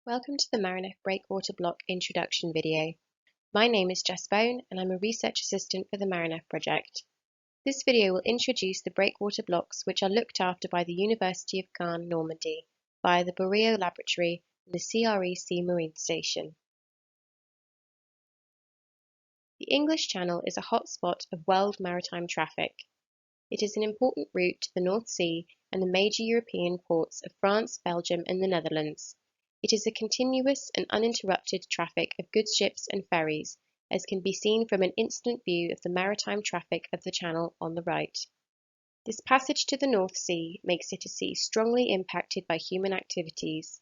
Welcome to the Marineff Breakwater Block introduction video. My name is Jess Bone and I'm a research assistant for the Marineff project. This video will introduce the breakwater blocks which are looked after by the University of Caen, Normandy, via the Boreal Laboratory and the CREC Marine Station. The English Channel is a hotspot of world maritime traffic. It is an important route to the North Sea and the major European ports of France, Belgium and the Netherlands. It is a continuous and uninterrupted traffic of goods ships and ferries, as can be seen from an instant view of the maritime traffic of the channel on the right. This passage to the North Sea makes it a sea strongly impacted by human activities.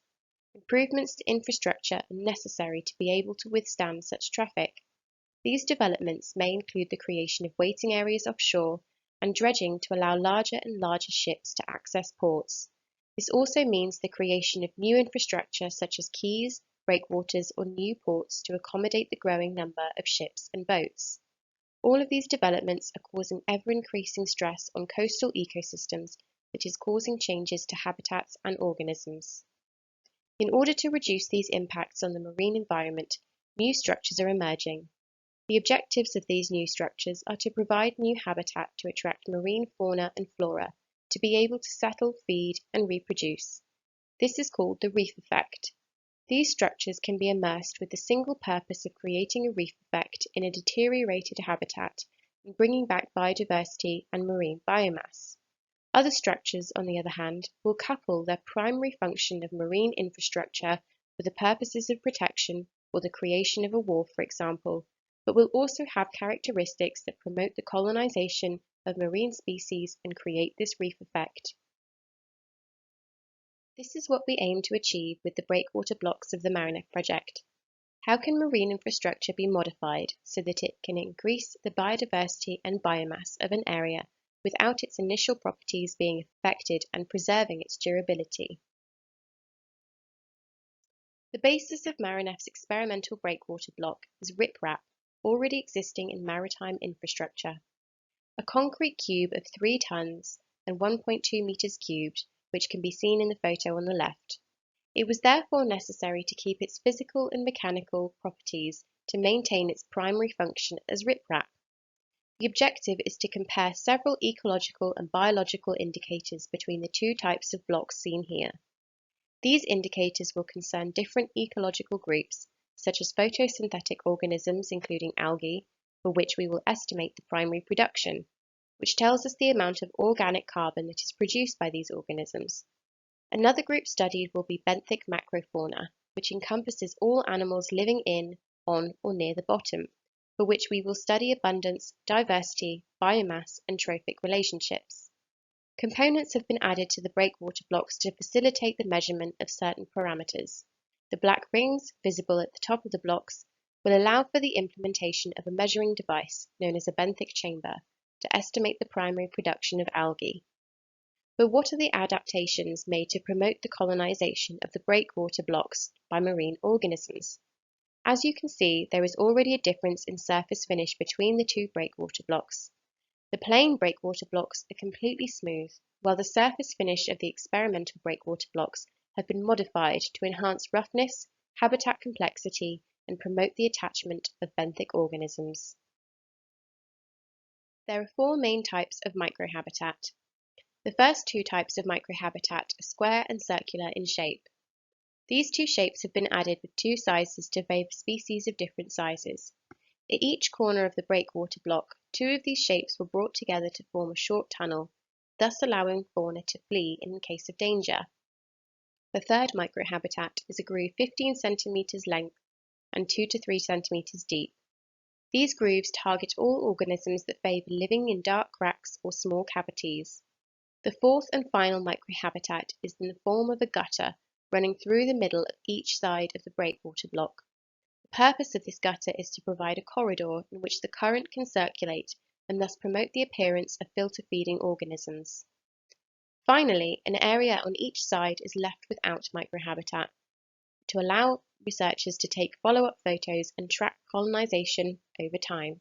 Improvements to infrastructure are necessary to be able to withstand such traffic. These developments may include the creation of waiting areas offshore and dredging to allow larger and larger ships to access ports. This also means the creation of new infrastructure such as quays, breakwaters or new ports to accommodate the growing number of ships and boats. All of these developments are causing ever-increasing stress on coastal ecosystems, which is causing changes to habitats and organisms. In order to reduce these impacts on the marine environment, new structures are emerging. The objectives of these new structures are to provide new habitat to attract marine fauna and flora, to be able to settle, feed and reproduce. This is called the reef effect. These structures can be immersed with the single purpose of creating a reef effect in a deteriorated habitat and bringing back biodiversity and marine biomass. Other structures, on the other hand, will couple their primary function of marine infrastructure for the purposes of protection or the creation of a wharf, for example, but will also have characteristics that promote the colonization of marine species and create this reef effect. This is what we aim to achieve with the breakwater blocks of the Marineff project. How can marine infrastructure be modified so that it can increase the biodiversity and biomass of an area without its initial properties being affected and preserving its durability? The basis of Marineff's experimental breakwater block is riprap, already existing in maritime infrastructure. A concrete cube of 3 tons and 1.2 meters cubed, which can be seen in the photo on the left. It was therefore necessary to keep its physical and mechanical properties to maintain its primary function as riprap. The objective is to compare several ecological and biological indicators between the two types of blocks seen here. These indicators will concern different ecological groups, such as photosynthetic organisms including algae, for which we will estimate the primary production, which tells us the amount of organic carbon that is produced by these organisms. Another group studied will be benthic macrofauna, which encompasses all animals living in, on, or near the bottom, for which we will study abundance, diversity, biomass, and trophic relationships. Components have been added to the breakwater blocks to facilitate the measurement of certain parameters. The black rings, visible at the top of the blocks, will allow for the implementation of a measuring device known as a benthic chamber to estimate the primary production of algae. But what are the adaptations made to promote the colonization of the breakwater blocks by marine organisms? As you can see, there is already a difference in surface finish between the two breakwater blocks. The plain breakwater blocks are completely smooth, while the surface finish of the experimental breakwater blocks have been modified to enhance roughness, habitat complexity, and promote the attachment of benthic organisms. There are 4 main types of microhabitat. The first 2 types of microhabitat are square and circular in shape. These 2 shapes have been added with 2 sizes to favour species of different sizes. At each corner of the breakwater block, 2 of these shapes were brought together to form a short tunnel, thus allowing fauna to flee in case of danger. The third microhabitat is a groove 15 centimeters length and 2 to 3 centimeters deep. These grooves target all organisms that favour living in dark cracks or small cavities. The fourth and final microhabitat is in the form of a gutter running through the middle of each side of the breakwater block. The purpose of this gutter is to provide a corridor in which the current can circulate and thus promote the appearance of filter-feeding organisms. Finally, an area on each side is left without microhabitat to allow researchers to take follow-up photos and track colonization over time.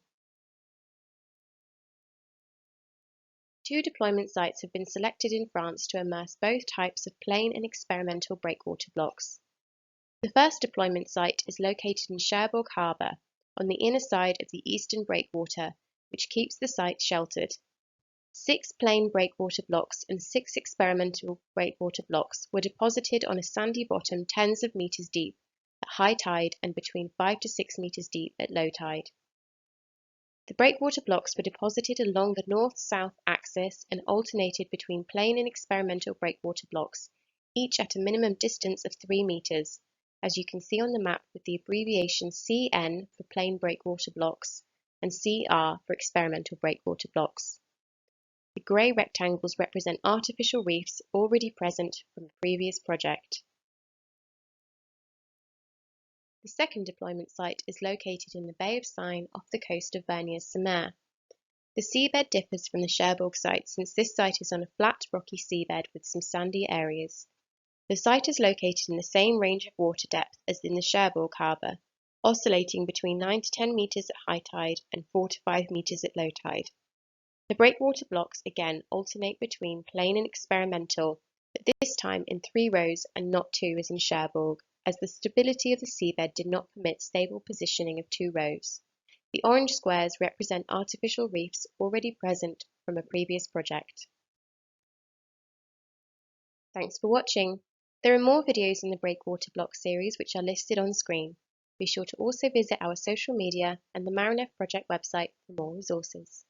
2 deployment sites have been selected in France to immerse both types of plain and experimental breakwater blocks. The first deployment site is located in Cherbourg Harbour, on the inner side of the eastern breakwater, which keeps the site sheltered. 6 plain breakwater blocks and 6 experimental breakwater blocks were deposited on a sandy bottom tens of meters deep at high tide and between 5 to 6 meters deep at low tide. The breakwater blocks were deposited along the north-south axis and alternated between plain and experimental breakwater blocks, each at a minimum distance of 3 meters, as you can see on the map with the abbreviation CN for plain breakwater blocks and CR for experimental breakwater blocks. The grey rectangles represent artificial reefs already present from a previous project. The second deployment site is located in the Bay of Seine off the coast of Vernières-sur-Mer. The seabed differs from the Cherbourg site since this site is on a flat, rocky seabed with some sandy areas. The site is located in the same range of water depth as in the Cherbourg harbour, oscillating between 9 to 10 metres at high tide and 4 to 5 metres at low tide. The breakwater blocks again alternate between plain and experimental, but this time in 3 rows and not 2 as in Cherbourg, as the stability of the seabed did not permit stable positioning of 2 rows. The orange squares represent artificial reefs already present from a previous project. Thanks for watching. There are more videos in the Breakwater Block series which are listed on screen. Be sure to also visit our social media and the Marineff project website for more resources.